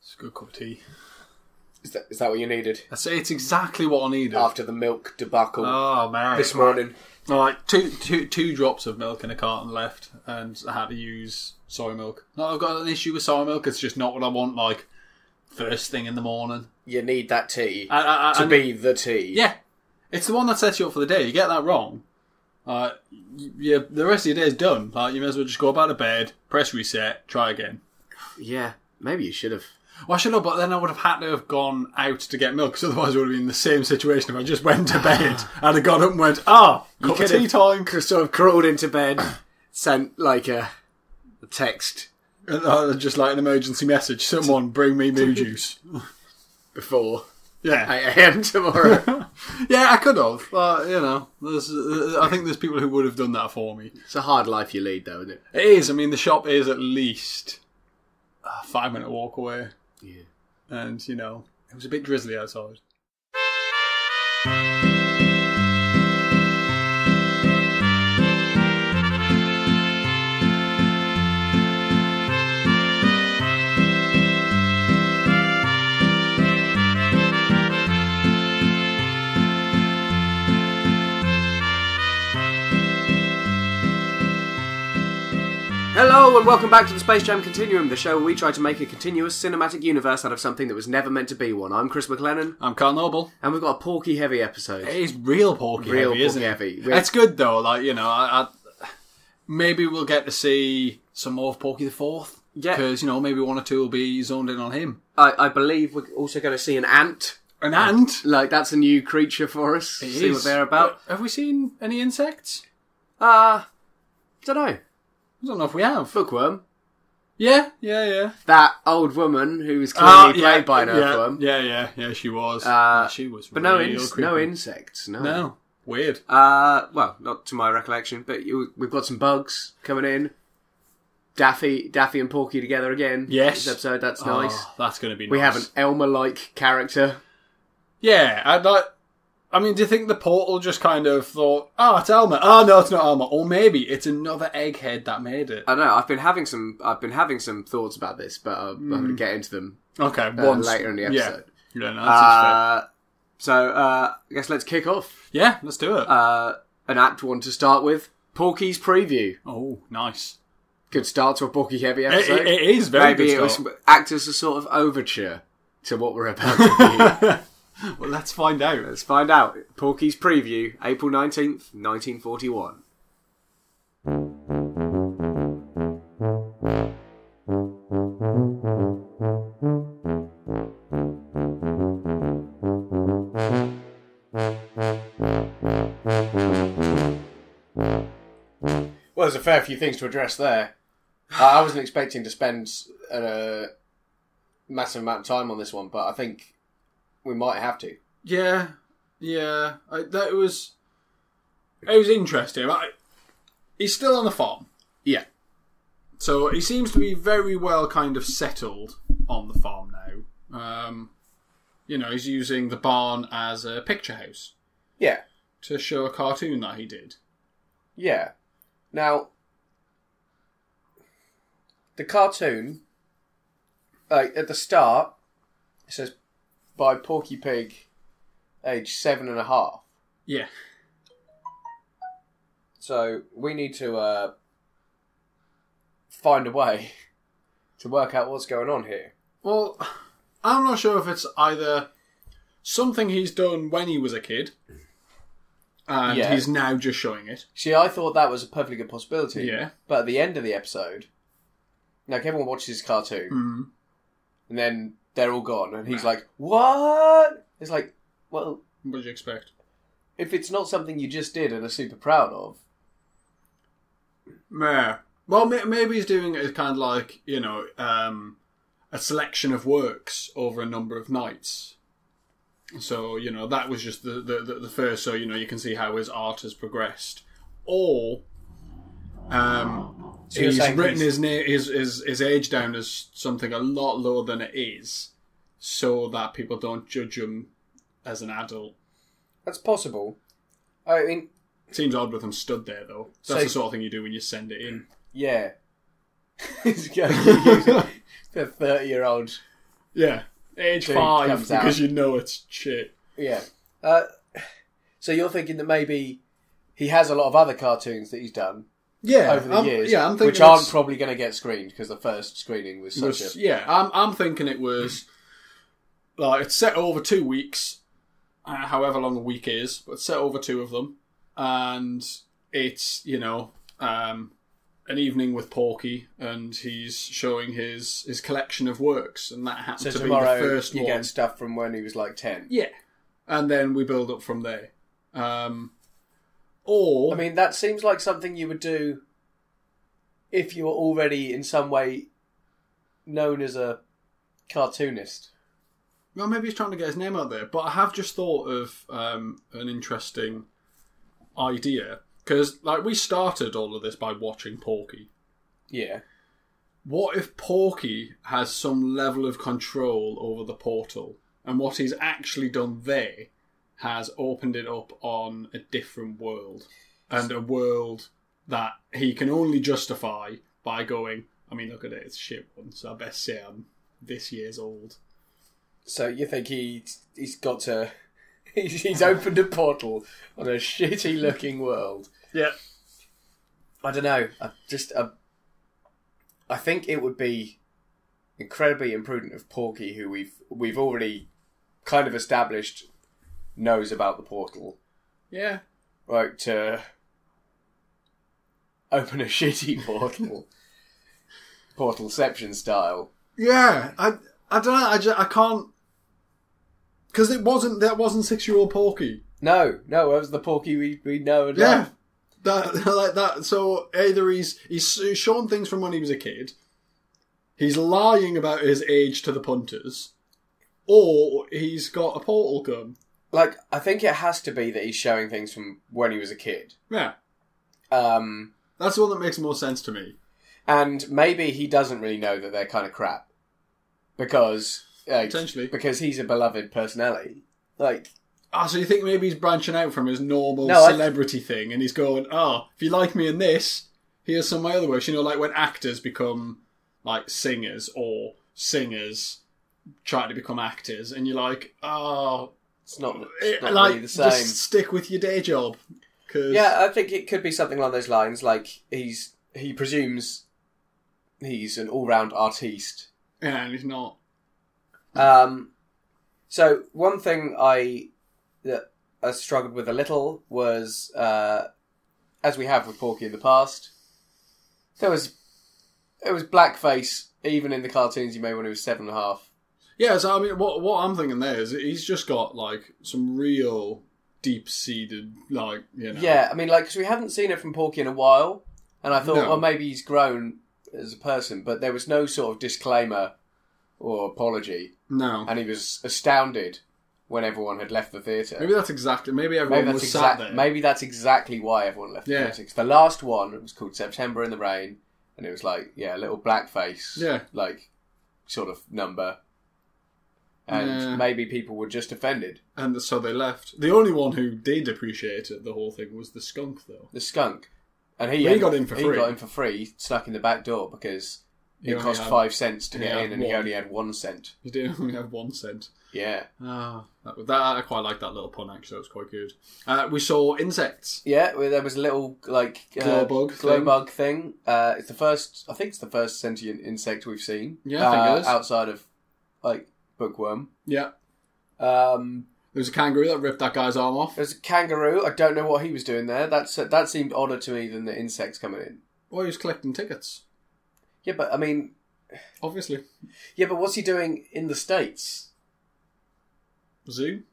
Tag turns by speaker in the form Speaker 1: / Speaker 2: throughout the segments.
Speaker 1: It's a good cup of tea.
Speaker 2: Is that what you needed?
Speaker 1: I say it's exactly what I needed.
Speaker 2: After the milk debacle
Speaker 1: this
Speaker 2: morning.
Speaker 1: Alright, two drops of milk in a carton left, and I had to use soy milk. No, I've got an issue with soy milk. It's just not what I want, like, first thing in the morning.
Speaker 2: You need that tea to be the tea.
Speaker 1: Yeah. It's the one that sets you up for the day. You get that wrong, the rest of your day is done. Like, you may as well just go back to bed, press reset, try again.
Speaker 2: Yeah, maybe you should have.
Speaker 1: Well, I should have, but then I would have had to have gone out to get milk, because otherwise I would have been in the same situation if I just went to bed and I got up and went, cup of tea time.
Speaker 2: Sort of crawled into bed, sent like a text.
Speaker 1: Just like an emergency message. Someone bring me moo juice.
Speaker 2: Before 8
Speaker 1: Yeah.
Speaker 2: a.m. tomorrow.
Speaker 1: Yeah, I could have. But, I think there's people who would have done that for me.
Speaker 2: It's a hard life you lead, though, isn't it?
Speaker 1: It is. I mean, the shop is at least a 5-minute walk away.
Speaker 2: Yeah.
Speaker 1: And, it was a bit drizzly outside.
Speaker 2: Hello and welcome back to the Space Jam Continuum, the show where we try to make a continuous cinematic universe out of something that was never meant to be one. I'm Chris McLennan.
Speaker 1: I'm Carl Noble.
Speaker 2: And we've got a Porky heavy episode.
Speaker 1: It is real Porky heavy, isn't it?
Speaker 2: Heavy.
Speaker 1: It's good though, maybe we'll get to see some more of Porky the Fourth.
Speaker 2: Yeah.
Speaker 1: Because, maybe one or two will be zoned in on him.
Speaker 2: I believe we're also going to see an ant.
Speaker 1: An ant?
Speaker 2: Like, that's a new creature for us.
Speaker 1: It
Speaker 2: see
Speaker 1: is.
Speaker 2: what they're about.
Speaker 1: Have we seen any insects?
Speaker 2: Don't know.
Speaker 1: I don't know if we have.
Speaker 2: Bookworm.
Speaker 1: Yeah.
Speaker 2: That old woman who was clearly played by an earthworm.
Speaker 1: Yeah, she was. She was
Speaker 2: but
Speaker 1: real
Speaker 2: no insects, no.
Speaker 1: No. Weird.
Speaker 2: Well, not to my recollection, but we've got some bugs coming in. Daffy and Porky together again.
Speaker 1: Yes.
Speaker 2: This episode, that's nice.
Speaker 1: That's going to be nice.
Speaker 2: We have an Elmer-like character.
Speaker 1: Yeah, do you think the portal just kind of thought, it's Elmer. Oh, no, it's not Elmer. Or maybe it's another egghead that made it.
Speaker 2: I don't know. I've been having some thoughts about this, but I'm going to get into them.
Speaker 1: Okay,
Speaker 2: later in the episode.
Speaker 1: Yeah, no, that's fair.
Speaker 2: So, I guess let's kick off.
Speaker 1: Yeah, let's do it.
Speaker 2: An Act 1 to start with. Porky's preview.
Speaker 1: Oh, nice.
Speaker 2: Good start to a Porky heavy episode.
Speaker 1: It is very
Speaker 2: Maybe
Speaker 1: good
Speaker 2: it
Speaker 1: start.
Speaker 2: was act as a sort of overture to what we're about to do.
Speaker 1: Well, let's find out.
Speaker 2: Let's find out. Porky's preview, April 19th, 1941. Well, there's a fair few things to address there. I wasn't expecting to spend a massive amount of time on this one, but I think we might have to.
Speaker 1: Yeah. It was interesting. He's still on the farm.
Speaker 2: Yeah.
Speaker 1: So he seems to be very well kind of settled on the farm now. He's using the barn as a picture house.
Speaker 2: Yeah.
Speaker 1: To show a cartoon that he did.
Speaker 2: Yeah. Now, the cartoon, at the start, it says, by Porky Pig, age 7.5.
Speaker 1: Yeah.
Speaker 2: So, we need to find a way to work out what's going on here.
Speaker 1: Well, I'm not sure if it's either something he's done when he was a kid, and he's now just showing it.
Speaker 2: See, I thought that was a perfectly good possibility.
Speaker 1: Yeah.
Speaker 2: But at the end of the episode, everyone watches his cartoon, and then they're all gone, and he's like, what? It's like, well...
Speaker 1: What did you expect?
Speaker 2: If it's not something you just did and are super proud of...
Speaker 1: Yeah. Well, maybe he's doing it as kind of like, a selection of works over a number of nights. So, that was just the first, so, you can see how his art has progressed. Or...
Speaker 2: So
Speaker 1: he's written his age down as something a lot lower than it is, so that people don't judge him as an adult.
Speaker 2: That's possible. I mean...
Speaker 1: Seems odd with him stood there, though. That's the sort of thing you do when you send it in.
Speaker 2: Yeah. He's going to use a 30-year-old
Speaker 1: Yeah. Age
Speaker 2: Dude
Speaker 1: 5,
Speaker 2: comes
Speaker 1: because
Speaker 2: out.
Speaker 1: you know it's shit.
Speaker 2: Yeah. So you're thinking that maybe he has a lot of other cartoons that he's done over the years,
Speaker 1: I'm thinking
Speaker 2: which aren't probably going to get screened because the first screening was such a...
Speaker 1: Yeah, I'm thinking it was... like, it's set over 2 weeks, however long a week is, but it's set over 2 of them. And it's, you know, an evening with Porky, and he's showing his collection of works, and that happens to be the first
Speaker 2: you
Speaker 1: one.
Speaker 2: get stuff from when he was like 10.
Speaker 1: Yeah. And then we build up from there. Or...
Speaker 2: I mean, that seems like something you would do if you were already in some way known as a cartoonist.
Speaker 1: Well, maybe he's trying to get his name out there, but I have just thought of an interesting idea. Because, like, we started all of this by watching Porky.
Speaker 2: Yeah.
Speaker 1: What if Porky has some level of control over the portal, and what he's actually done there has opened it up on a different world, and a world that he can only justify by going, I mean, look at it, it's a shit one, so I best say I'm this year's old.
Speaker 2: So you think he's got to... He's opened a portal on a shitty looking world.
Speaker 1: Yeah.
Speaker 2: I don't know. I think it would be incredibly imprudent of Porky, who we've already kind of established knows about the portal.
Speaker 1: Yeah.
Speaker 2: Right, to open a shitty portal. Portalception style.
Speaker 1: Yeah. I don't know, I can't... Because that wasn't 6-year-old Porky.
Speaker 2: No, it was the Porky we know and
Speaker 1: Yeah.
Speaker 2: love.
Speaker 1: Like that. So either he's shown things from when he was a kid, he's lying about his age to the punters, or he's got a portal gun.
Speaker 2: Like, I think it has to be that he's showing things from when he was a kid.
Speaker 1: Yeah. That's the one that makes more sense to me.
Speaker 2: And maybe he doesn't really know that they're kind of crap. Because...
Speaker 1: Potentially.
Speaker 2: Because he's a beloved personality. Like...
Speaker 1: So you think maybe he's branching out from his normal celebrity thing, and he's going, if you like me in this, here's some of my other works. You know, like when actors become, like, singers, or singers try to become actors, and you're like,
Speaker 2: It's not
Speaker 1: like,
Speaker 2: really the same.
Speaker 1: Just stick with your day job.
Speaker 2: Yeah, I think it could be something along those lines. Like, he presumes he's an all-round artiste.
Speaker 1: Yeah, and he's not.
Speaker 2: So, one thing that I struggled with a little was, as we have with Porky in the past, it was blackface, even in the cartoons he made when he was 7.5.
Speaker 1: Yeah, so I mean, what I'm thinking there is he's just got, like, some real deep-seated, like, you know...
Speaker 2: Yeah, I mean, like, because we haven't seen it from Porky in a while, and I thought, well, maybe he's grown as a person, but there was no sort of disclaimer or apology.
Speaker 1: No.
Speaker 2: And he was astounded when everyone had left the theatre.
Speaker 1: Maybe that's exactly... Maybe everyone was sat there.
Speaker 2: Maybe that's exactly why everyone left the theatre. Because the last one was called September in the Rain, and it was like, a little blackface, like, sort of number. And maybe people were just offended.
Speaker 1: And so they left. The only one who did appreciate it, the whole thing, was the skunk, though.
Speaker 2: The skunk. And he
Speaker 1: got in for free.
Speaker 2: He got in for free, snuck in the back door, because it cost 5 cents to get in, and he only had 1 cent.
Speaker 1: He did only have 1 cent.
Speaker 2: Yeah.
Speaker 1: I quite like that little pun, actually. That was quite good. We saw insects.
Speaker 2: Yeah, there was a little, like...
Speaker 1: glow bug
Speaker 2: thing. It's the first... I think it's the first sentient insect we've seen.
Speaker 1: Yeah, I think it is.
Speaker 2: Outside of, like, bookworm.
Speaker 1: Yeah. There was a kangaroo that ripped that guy's arm off.
Speaker 2: There's a kangaroo. I don't know what he was doing there. That seemed odder to me than the insects coming in.
Speaker 1: Well, he was collecting tickets.
Speaker 2: Yeah, but, I mean...
Speaker 1: Obviously.
Speaker 2: Yeah, but what's he doing in the States?
Speaker 1: Zoo?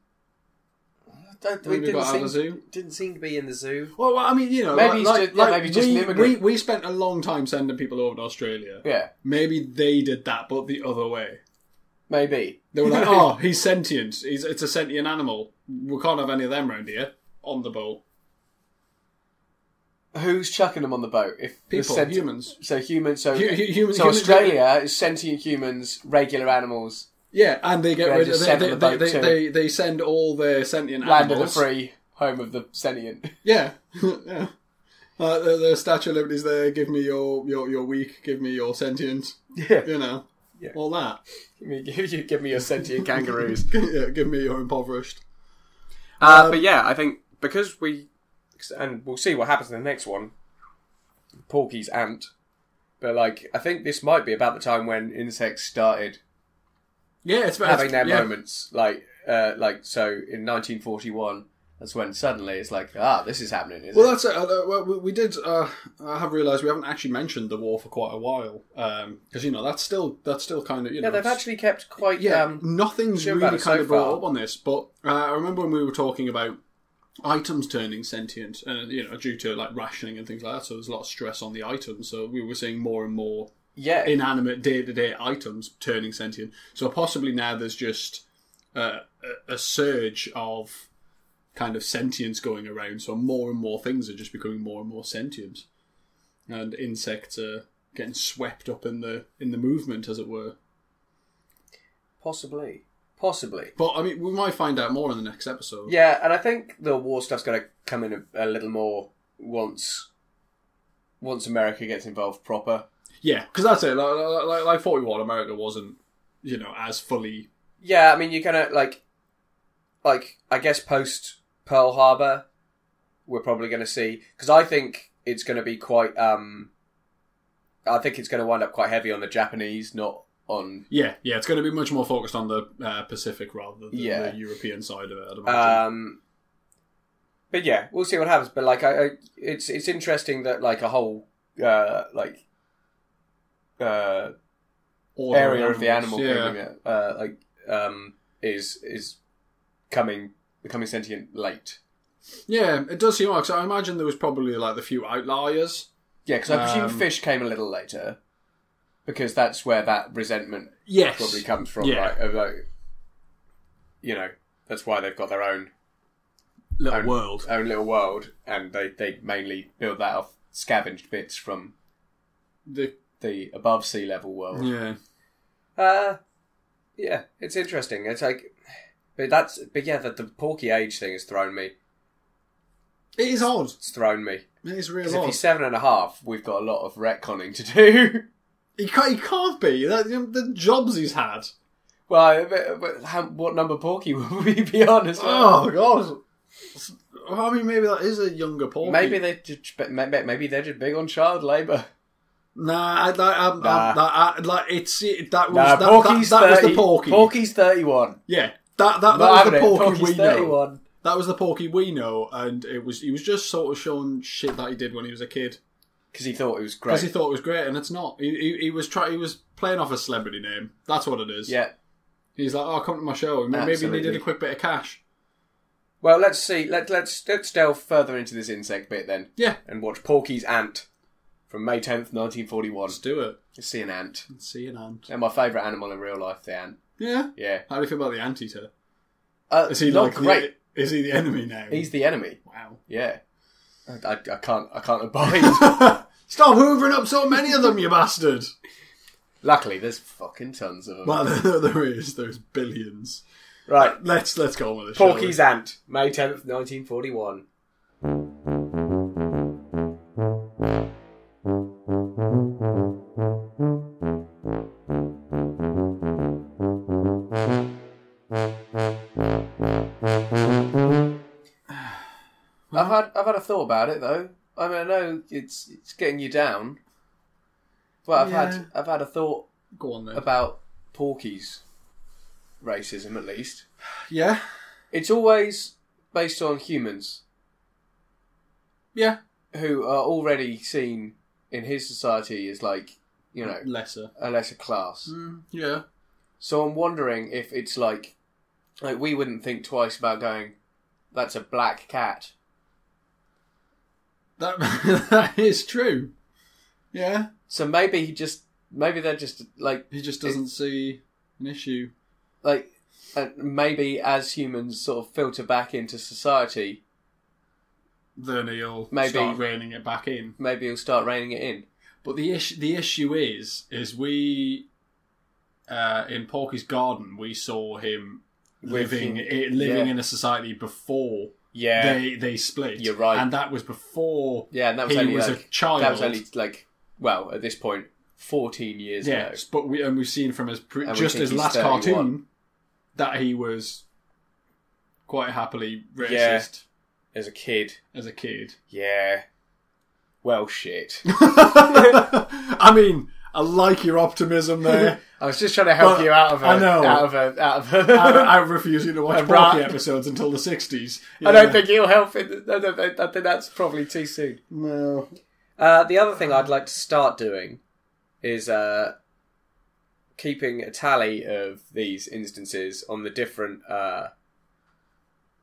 Speaker 2: Didn't seem to be in the zoo.
Speaker 1: Well, I mean, you know,
Speaker 2: maybe maybe just an immigrant.
Speaker 1: We spent a long time sending people over to Australia.
Speaker 2: Yeah.
Speaker 1: Maybe they did that, but the other way.
Speaker 2: Maybe.
Speaker 1: They were like, he's sentient. It's a sentient animal. We can't have any of them around here on the boat.
Speaker 2: Who's chucking them on the boat? If
Speaker 1: people, humans.
Speaker 2: So humans. So
Speaker 1: humans.
Speaker 2: So Australia is sentient humans, regular animals.
Speaker 1: Yeah, and they get rid of they send all their sentient
Speaker 2: land
Speaker 1: animals.
Speaker 2: Land of the free, home of the sentient.
Speaker 1: Yeah, yeah. The Statue of Liberty's there. Give me your weak. Give me your sentient.
Speaker 2: Yeah,
Speaker 1: you know. all that.
Speaker 2: Give me your sentient kangaroos.
Speaker 1: Yeah, give me your impoverished.
Speaker 2: But yeah, I think because and we'll see what happens in the next one. Porky's ant, but like I think this might be about the time when insects started.
Speaker 1: Yeah, it's
Speaker 2: having their moments, like so in 1941. That's when suddenly it's like, this is happening.
Speaker 1: That's it. We did. I have realised we haven't actually mentioned the war for quite a while, because that's still kind of
Speaker 2: they've actually kept quite.
Speaker 1: Nothing's really kind of brought up on this, but I remember when we were talking about items turning sentient, due to like rationing and things like that. So there's a lot of stress on the items. So we were seeing more and more inanimate day-to-day items turning sentient. So possibly now there's just a surge of kind of sentience going around, so more and more things are just becoming more and more sentient, and insects are getting swept up in the movement, as it were.
Speaker 2: Possibly.
Speaker 1: But I mean, we might find out more in the next episode.
Speaker 2: Yeah, and I think the war stuff's going to come in a little more once America gets involved proper.
Speaker 1: Yeah, because that's it. Like 41, America wasn't as fully.
Speaker 2: Yeah, I mean, you're gonna like I guess post Pearl Harbor, we're probably going to see, because I think it's going to be quite. I think it's going to wind up quite heavy on the Japanese, not on.
Speaker 1: Yeah, it's going to be much more focused on the Pacific rather than the European side of it. I'd imagine.
Speaker 2: But yeah, we'll see what happens. But like, it's interesting that like a whole area of the animal kingdom is becoming sentient late.
Speaker 1: Yeah, it does seem like. So I imagine there was probably like the few outliers.
Speaker 2: Yeah, because I presume fish came a little later, because that's where that resentment probably comes from, right? Of like, that's why they've got their own little world, and they mainly build that off scavenged bits from the above sea level world.
Speaker 1: Yeah.
Speaker 2: Yeah, it's interesting. It's like. The Porky age thing has thrown me.
Speaker 1: It is odd.
Speaker 2: It's thrown me.
Speaker 1: It is real odd.
Speaker 2: If he's 7.5, we've got a lot of retconning to do.
Speaker 1: He can't be. The jobs he's had.
Speaker 2: Well, what number Porky would we be on as well?
Speaker 1: Oh, God. I mean, maybe that is a younger Porky.
Speaker 2: Maybe they're just big on child labour.
Speaker 1: That was the Porky.
Speaker 2: Porky's 31.
Speaker 1: Yeah. That was the Porky
Speaker 2: Porky's
Speaker 1: we
Speaker 2: 31.
Speaker 1: know. That was the Porky we know, and he was just sort of showing shit that he did when he was a kid.
Speaker 2: Because he thought it was great.
Speaker 1: And it's not. He was playing off a celebrity name. That's what it is.
Speaker 2: Yeah.
Speaker 1: He's like, come to my show. Maybe he needed a quick bit of cash.
Speaker 2: Well, let's see. Let's delve further into this insect bit then.
Speaker 1: Yeah.
Speaker 2: And watch Porky's Ant from May 10th, 1941.
Speaker 1: Let's do it.
Speaker 2: Let's see an ant.
Speaker 1: They're
Speaker 2: my favourite animal in real life, the ant.
Speaker 1: Yeah?
Speaker 2: Yeah.
Speaker 1: How do you feel about the anteater?
Speaker 2: Is he not great?
Speaker 1: Is he the enemy now?
Speaker 2: He's the enemy.
Speaker 1: Wow.
Speaker 2: Yeah. I can't abide.
Speaker 1: Stop hoovering up so many of them, you bastard!
Speaker 2: Luckily, there's fucking tons of them.
Speaker 1: Well, there is. There's billions.
Speaker 2: Right.
Speaker 1: Let's go on with this.
Speaker 2: Porky's Ant, May 10th, 1941. I've had a thought about it though. I mean, I know it's getting you down, but I've had a thought.
Speaker 1: Go on then.
Speaker 2: About Porky's racism, at least.
Speaker 1: Yeah.
Speaker 2: It's always based on humans.
Speaker 1: Yeah.
Speaker 2: Who are already seen in his society as like, a lesser class.
Speaker 1: Yeah.
Speaker 2: So I'm wondering if it's like we wouldn't think twice about going, that's a black cat.
Speaker 1: That is true. Yeah.
Speaker 2: So maybe they're just like...
Speaker 1: He just doesn't see an issue.
Speaker 2: Like, maybe as humans sort of filter back into society...
Speaker 1: Then he'll start reining it back in.
Speaker 2: Maybe he'll start reining it in.
Speaker 1: But the issue is we... in Porky's Garden, we saw him living in a society before...
Speaker 2: Yeah,
Speaker 1: they split.
Speaker 2: You're right,
Speaker 1: and that was before.
Speaker 2: Yeah, and that was
Speaker 1: he was a child.
Speaker 2: That was only at this point 14 years ago.
Speaker 1: Yes, but we've seen from his just his
Speaker 2: he's
Speaker 1: last
Speaker 2: 31.
Speaker 1: cartoon that he was quite happily racist
Speaker 2: As a kid. Yeah. Well, shit.
Speaker 1: I mean, I like your optimism there.
Speaker 2: I was just trying to help you out of
Speaker 1: I refuse to watch Porky episodes until the 60s. Yeah.
Speaker 2: I don't think you'll help it. I think that's probably too soon.
Speaker 1: No.
Speaker 2: The other thing I'd like to start doing is keeping a tally of these instances on the different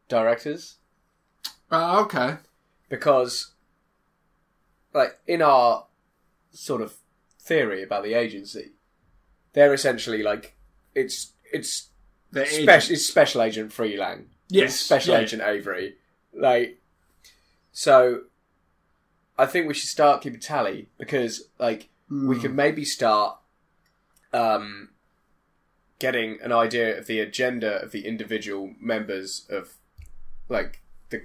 Speaker 2: directors.
Speaker 1: Okay.
Speaker 2: Because, like, in our sort of theory about the agency, they're essentially like it's Special Agent Freelang,
Speaker 1: yes,
Speaker 2: Special Agent Avery, like. So, I think we should start keeping tally because, like, we could maybe start getting an idea of the agenda of the individual members of, like the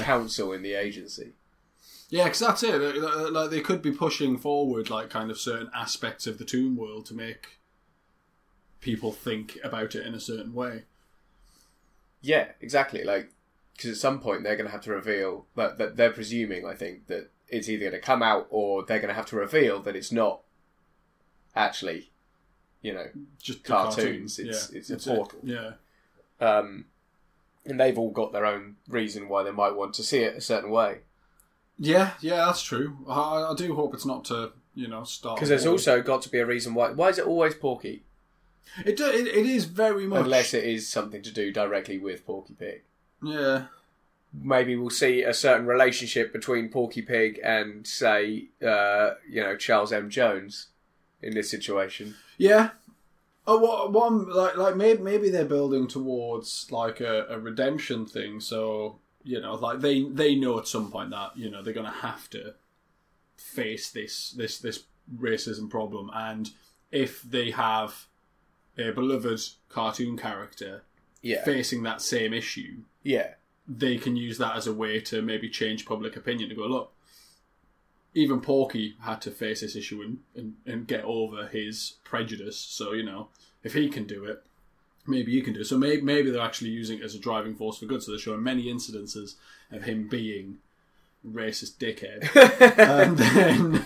Speaker 2: council in the agency.
Speaker 1: Yeah, because that's it. Like they could be pushing forward, like, kind of certain aspects of the Toon world to make people think about it in a certain way.
Speaker 2: Yeah, exactly. Like, because at some point they're going to have to reveal that they're presuming, I think, that it's either going to come out or they're going to have to reveal that it's not actually, just cartoons. It's a portal.
Speaker 1: Yeah.
Speaker 2: And they've all got their own reason why they might want to see it a certain way.
Speaker 1: Yeah, that's true. I do hope it's not to, start...
Speaker 2: Because there's also got to be a reason why... Why is it always Porky?
Speaker 1: It is very much...
Speaker 2: Unless it is something to do directly with Porky Pig.
Speaker 1: Yeah.
Speaker 2: Maybe we'll see a certain relationship between Porky Pig and, say, Charles M. Jones in this situation.
Speaker 1: Yeah. Maybe they're building towards, like, a redemption thing, so... like they know at some point that they're going to have to face this racism problem, and if they have a beloved cartoon character facing that same issue, they can use that as a way to maybe change public opinion. To go, look, even Porky had to face this issue and get over his prejudice. So if he can do it, maybe you can do it. So maybe they're actually using it as a driving force for good. So they're showing many incidences of him being a racist dickhead, and then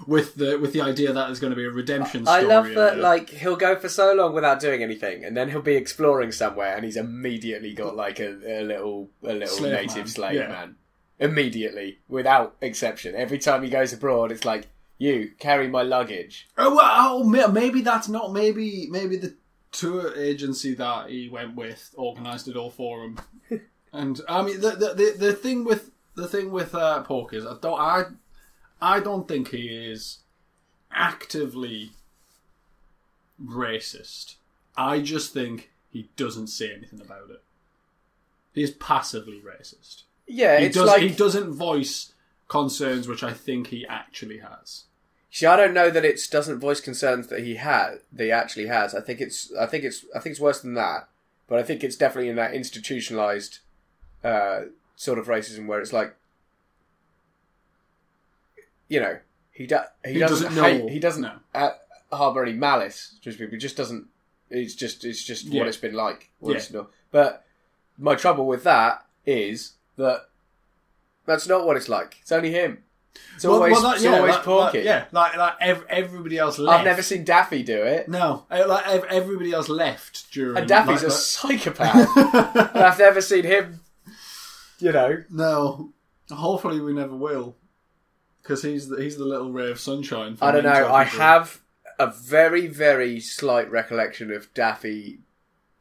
Speaker 1: with the idea that there's going to be a redemption story.
Speaker 2: I love that. Like, he'll go for so long without doing anything, and then he'll be exploring somewhere, and he's immediately got like a little native slave man. Immediately, without exception. Every time he goes abroad, it's like, you carry my luggage.
Speaker 1: Maybe that's not. Maybe the tour agency that he went with organised it all for him. And I mean, the thing with Porky is I don't think he is actively racist. I just think he doesn't say anything about it. He is passively racist.
Speaker 2: Yeah,
Speaker 1: he doesn't voice concerns which I think he actually has.
Speaker 2: See, I don't know that it doesn't voice concerns that he actually has. I think it's worse than that. But I think it's definitely in that institutionalized sort of racism where it's like, he doesn't harbour any malice. He just doesn't. It's just what it's been like. But my trouble with that is that that's not what it's like. It's only him. It's always Porky.
Speaker 1: Like everybody else left.
Speaker 2: I've never seen Daffy do it.
Speaker 1: No, like everybody else left during.
Speaker 2: And Daffy's a psychopath. And I've never seen him.
Speaker 1: No, hopefully we never will, because he's the little ray of sunshine.
Speaker 2: I don't know. I have a very, very slight recollection of Daffy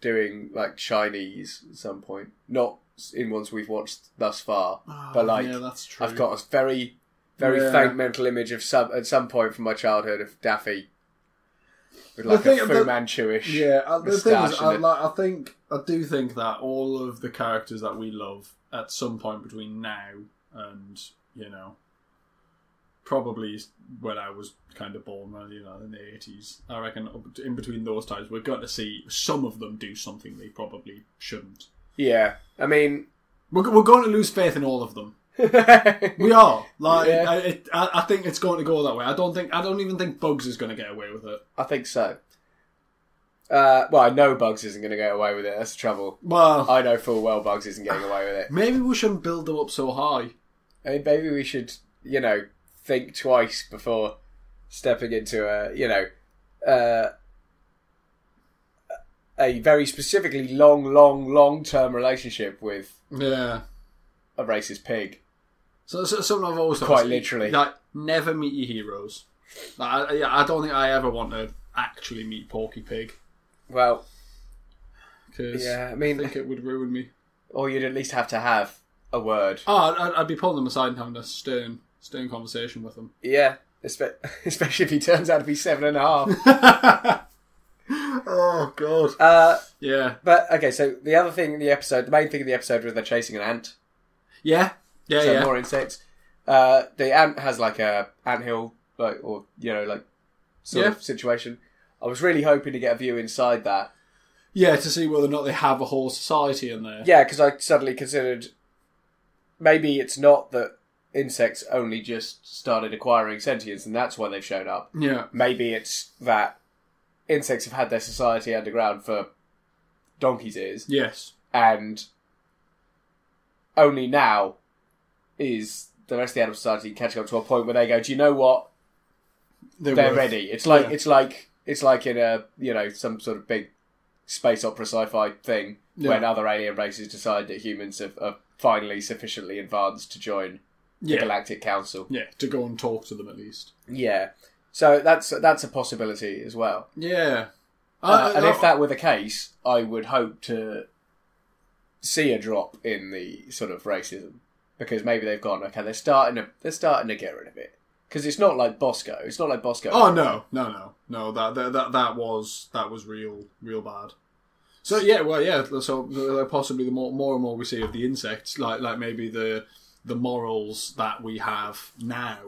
Speaker 2: doing like Chinese at some point, not in ones we've watched thus far, but like
Speaker 1: that's true.
Speaker 2: I've got a very, very faint mental image of at some point from my childhood of Daffy with like a Fu Manchu-ish.
Speaker 1: Yeah, the thing is, I do think that all of the characters that we love at some point between now and probably when I was kind of born, in the 80s, I reckon in between those times we're going to see some of them do something they probably shouldn't.
Speaker 2: Yeah, I mean,
Speaker 1: we're going to lose faith in all of them. We are. Like,
Speaker 2: Yeah.
Speaker 1: I think it's going to go that way. I don't even think Bugs is going to get away with it.
Speaker 2: I think so. Well, I know Bugs isn't going to get away with it. That's the trouble.
Speaker 1: Well,
Speaker 2: I know full well Bugs isn't getting away with it.
Speaker 1: maybe we shouldn't build them up so high.
Speaker 2: I mean, maybe we should, think twice before stepping into a very specifically long-term relationship with
Speaker 1: Yeah.
Speaker 2: a racist pig.
Speaker 1: So something I've always thought.
Speaker 2: Quite literally.
Speaker 1: Like, never meet your heroes. Like, I don't think I ever want to actually meet Porky Pig.
Speaker 2: Well,
Speaker 1: Because
Speaker 2: I mean,
Speaker 1: I think it would ruin me.
Speaker 2: or you'd at least have to have a word.
Speaker 1: Oh, I'd be pulling them aside and having a stern conversation with them.
Speaker 2: Yeah, especially if he turns out to be 7.5.
Speaker 1: Oh, God. Yeah.
Speaker 2: But, okay, so the main thing in the episode was they're chasing an ant.
Speaker 1: Yeah.
Speaker 2: So more insects. The ant has like a anthill, sort of situation. I was really hoping to get a view inside that.
Speaker 1: Yeah, to see whether or not they have a whole society in there.
Speaker 2: Yeah, because I suddenly considered maybe it's not that insects only just started acquiring sentience and that's why they've shown up.
Speaker 1: Yeah.
Speaker 2: Maybe it's that insects have had their society underground for donkey's ears.
Speaker 1: Yes.
Speaker 2: And only now is the rest of the animal society catching up to a point where they go, do you know what? They're ready. It's like in a some sort of big space opera sci-fi thing when other alien races decide that humans are finally sufficiently advanced to join the Galactic Council.
Speaker 1: Yeah, to go and talk to them at least.
Speaker 2: Yeah. So that's a possibility as well.
Speaker 1: Yeah.
Speaker 2: And if that were the case, I would hope to see a drop in the sort of racism. Because maybe they've gone, okay, they're starting to get rid of it. Because it's not like Bosco. It's not like Bosco.
Speaker 1: Oh no. That was real bad. So yeah. So possibly the more and more we see of the insects, like maybe the morals that we have now,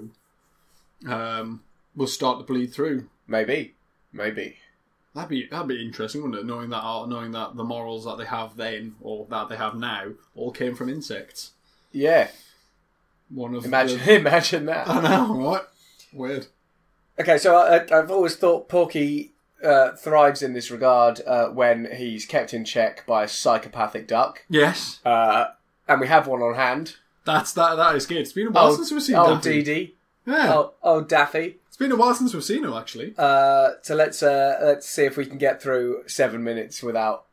Speaker 1: will start to bleed through.
Speaker 2: Maybe.
Speaker 1: That'd be interesting, wouldn't it? Knowing that the morals that they have then or that they have now all came from insects.
Speaker 2: Yeah. Imagine that.
Speaker 1: I know, right? Weird.
Speaker 2: Okay, so I've always thought Porky thrives in this regard when he's kept in check by a psychopathic duck.
Speaker 1: Yes.
Speaker 2: And we have one on hand.
Speaker 1: That is good. It's been a while since we've seen Daffy.
Speaker 2: Dee Dee.
Speaker 1: Yeah.
Speaker 2: Daffy.
Speaker 1: It's been a while since we've seen him, actually.
Speaker 2: So let's see if we can get through 7 minutes without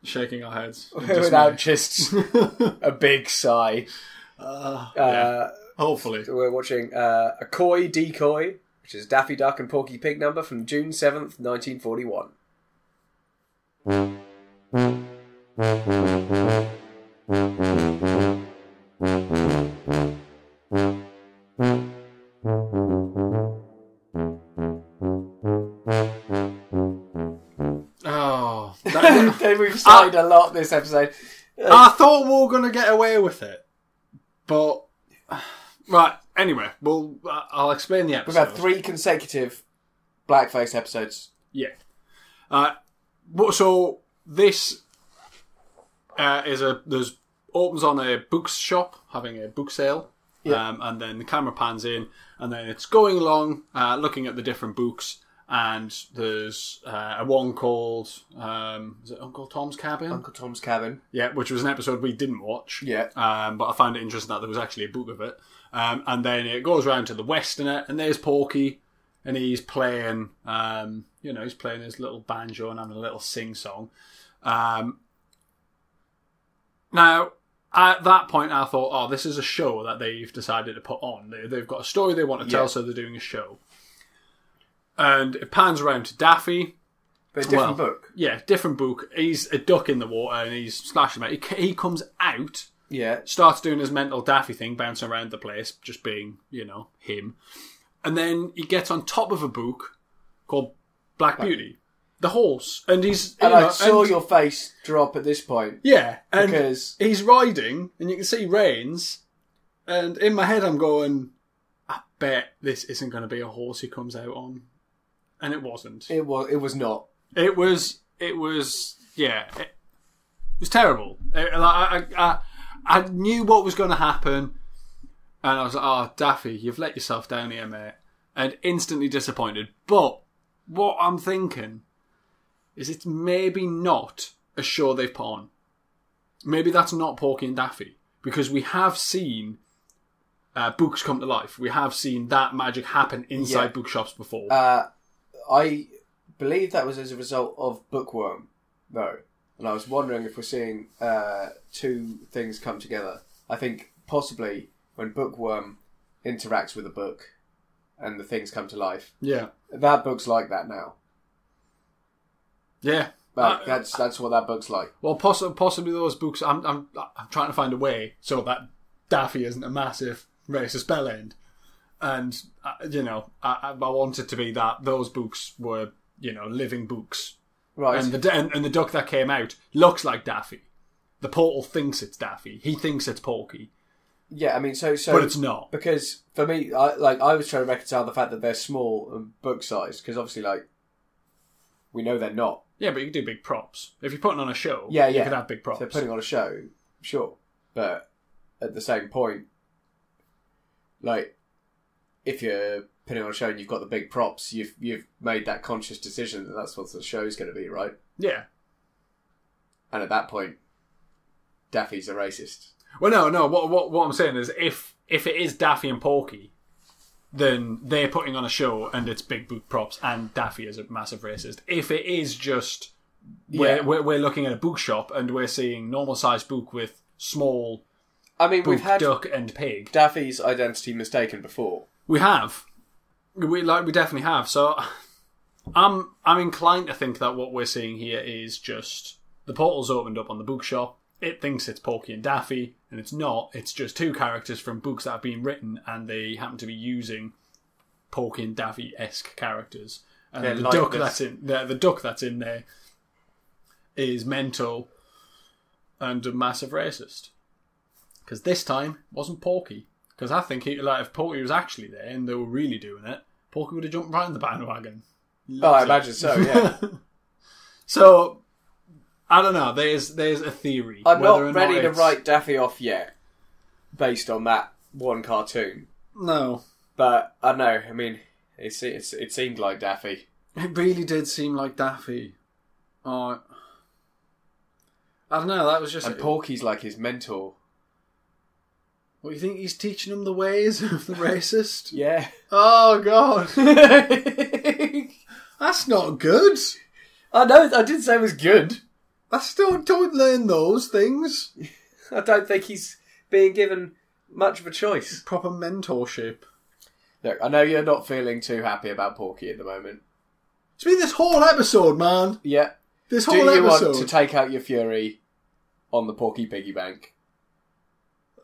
Speaker 1: shaking our heads.
Speaker 2: Without just a big sigh.
Speaker 1: Hopefully.
Speaker 2: So we're watching A Coy Decoy, which is Daffy Duck and Porky Pig number from June 7th, 1941.
Speaker 1: Oh.
Speaker 2: We've sighed a lot this episode.
Speaker 1: I thought we were going to get away with it. But... Right, anyway, I'll explain the episode.
Speaker 2: We've had 3 consecutive blackface episodes.
Speaker 1: Yeah. So, this opens on a bookshop, having a book sale. Yeah. And then the camera pans in, and then it's going along, looking at the different books, and there's a one called, is it Uncle Tom's Cabin?
Speaker 2: Uncle Tom's Cabin.
Speaker 1: Yeah, which was an episode we didn't watch.
Speaker 2: Yeah.
Speaker 1: But I found it interesting that there was actually a book of it. And then it goes around to the Westerner, and there's Porky, and he's playing, he's playing his little banjo and having a little sing-song. Now, at that point, I thought, this is a show that they've decided to put on. They've got a story they want to tell, so they're doing a show. And it pans around to Daffy.
Speaker 2: But a different book.
Speaker 1: Yeah, different book. He's a duck in the water, and he's splashing about. He comes out, starts doing his mental Daffy thing, bouncing around the place, just being, him. And then he gets on top of a book called Black Beauty. The horse. And he's...
Speaker 2: I saw your face drop at this point.
Speaker 1: Yeah. And
Speaker 2: because
Speaker 1: he's riding, and you can see reins. And in my head I'm going, I bet this isn't going to be a horse he comes out on. And it wasn't.
Speaker 2: It was not.
Speaker 1: It was terrible. I knew what was going to happen, and I was like, "Oh, Daffy, you've let yourself down here, mate," and instantly disappointed. But what I'm thinking is, it's maybe not a show they've put on. Maybe that's not Porky and Daffy, because we have seen books come to life. We have seen that magic happen inside bookshops before.
Speaker 2: I believe that was as a result of Bookworm, though. And I was wondering if we're seeing two things come together. I think possibly when Bookworm interacts with a book and the things come to life.
Speaker 1: Yeah.
Speaker 2: That book's like that now.
Speaker 1: Yeah.
Speaker 2: That's what that book's like.
Speaker 1: Well, possibly those books. I'm trying to find a way so that Daffy isn't a massive racist bellend, and I want it to be that those books were living books,
Speaker 2: right?
Speaker 1: And the duck that came out looks like Daffy. The portal thinks it's Daffy. He thinks it's Porky.
Speaker 2: Yeah, I mean, so
Speaker 1: but it's not,
Speaker 2: because for me, I was trying to reconcile the fact that they're small and book sized, because obviously, we know they're not.
Speaker 1: Yeah, but you can do big props. If you're putting on a show,
Speaker 2: you
Speaker 1: could have big props.
Speaker 2: If they're putting on a show, sure. But at the same point, if you're putting on a show and you've got the big props, you've made that conscious decision that that's what the show's going to be, right?
Speaker 1: Yeah.
Speaker 2: And at that point, Daffy's a racist.
Speaker 1: Well, no. What I'm saying is, if it is Daffy and Porky, then they're putting on a show and it's big book props and Daffy is a massive racist. If it is just we're looking at a bookshop and we're seeing normal sized book with small
Speaker 2: we've had
Speaker 1: duck and pig.
Speaker 2: Daffy's identity mistaken before.
Speaker 1: We have. We definitely have. So I'm inclined to think that what we're seeing here is just the portal's opened up on the bookshop. It thinks it's Porky and Daffy, and it's not. It's just two characters from books that have been written, and they happen to be using Porky and Daffy-esque characters. And the duck that's in there is mental and a massive racist. Because this time it wasn't Porky. Because I think if Porky was actually there and they were really doing it, Porky would have jumped right in the bandwagon.
Speaker 2: I imagine so. Yeah.
Speaker 1: So. I don't know. There's a theory.
Speaker 2: I'm not ready to write Daffy off yet, based on that one cartoon.
Speaker 1: No,
Speaker 2: but I don't know. I mean, it seemed like Daffy.
Speaker 1: It really did seem like Daffy. Oh, I don't know. That was just.
Speaker 2: And Porky's like his mentor.
Speaker 1: What, you think he's teaching him the ways of the racist?
Speaker 2: Yeah.
Speaker 1: Oh God. That's not good.
Speaker 2: I know. I didn't say it was good.
Speaker 1: I still don't learn those things.
Speaker 2: I don't think he's being given much of a choice.
Speaker 1: Proper mentorship.
Speaker 2: Look, I know you're not feeling too happy about Porky at the moment.
Speaker 1: It's been this whole episode, man.
Speaker 2: Yeah.
Speaker 1: This whole episode. Do you
Speaker 2: want to take out your fury on the Porky piggy bank?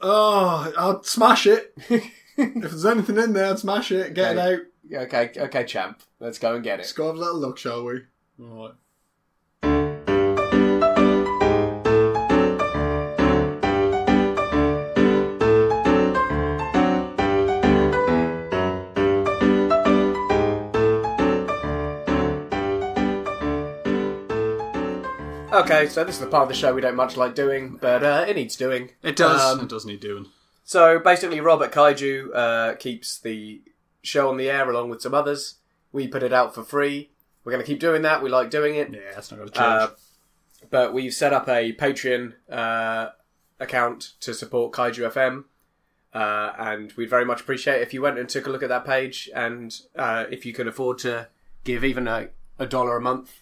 Speaker 1: Oh, I'd smash it. If there's anything in there, I'd smash it. Get it out.
Speaker 2: Okay, champ. Let's go and get it.
Speaker 1: Let's go have a little look, shall we? All right.
Speaker 2: Okay, so this is the part of the show we don't much like doing, but it needs doing.
Speaker 1: It does. It does need doing.
Speaker 2: So basically, Rob at Kaiju keeps the show on the air along with some others. We put it out for free. We're going to keep doing that. We like doing it.
Speaker 1: Yeah, that's not going to change.
Speaker 2: But we've set up a Patreon account to support Kaiju FM. And we'd very much appreciate it if you went and took a look at that page. And if you could afford to give even $1 a month,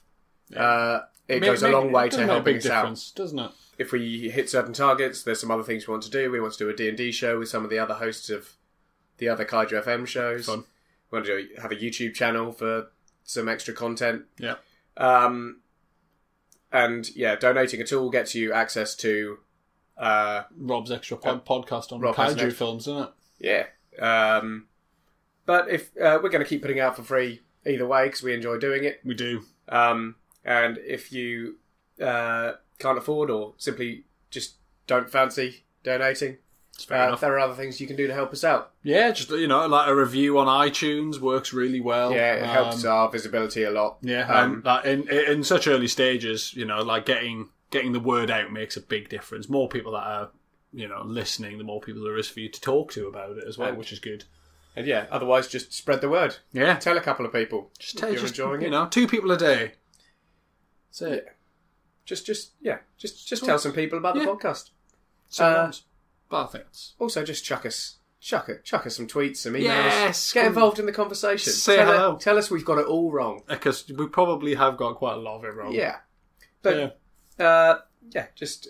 Speaker 2: it goes a long way to helping us out.
Speaker 1: Doesn't it?
Speaker 2: If we hit certain targets, there's some other things we want to do. We want to do a D&D show with some of the other hosts of the other Kaiju FM shows.
Speaker 1: Fun.
Speaker 2: We want to have a YouTube channel for some extra content.
Speaker 1: Yeah.
Speaker 2: And yeah, donating at all gets you access to
Speaker 1: Rob's extra podcast on Kaiju films, isn't it?
Speaker 2: Yeah. But if we're going to keep putting it out for free either way because we enjoy doing it.
Speaker 1: We do.
Speaker 2: And if you can't afford or simply just don't fancy donating, there are other things you can do to help us out.
Speaker 1: Yeah, just like a review on iTunes works really well.
Speaker 2: Yeah, it helps our visibility a lot.
Speaker 1: Yeah, in such early stages, like getting the word out makes a big difference. More people that are listening, the more people there is for you to talk to about it as well, which is good.
Speaker 2: And yeah, otherwise just spread the word.
Speaker 1: Yeah.
Speaker 2: Tell a couple of people.
Speaker 1: Just
Speaker 2: you're enjoying it.
Speaker 1: 2 people a day. That's it.
Speaker 2: Yeah. Just tell some people about the podcast.
Speaker 1: Sometimes. But I think it's...
Speaker 2: Also, just chuck us some tweets, some emails.
Speaker 1: Yes!
Speaker 2: Get involved in the conversation.
Speaker 1: Say hello.
Speaker 2: Tell us we've got it all wrong.
Speaker 1: Because we probably have got quite a lot of it wrong.
Speaker 2: Yeah. But, just...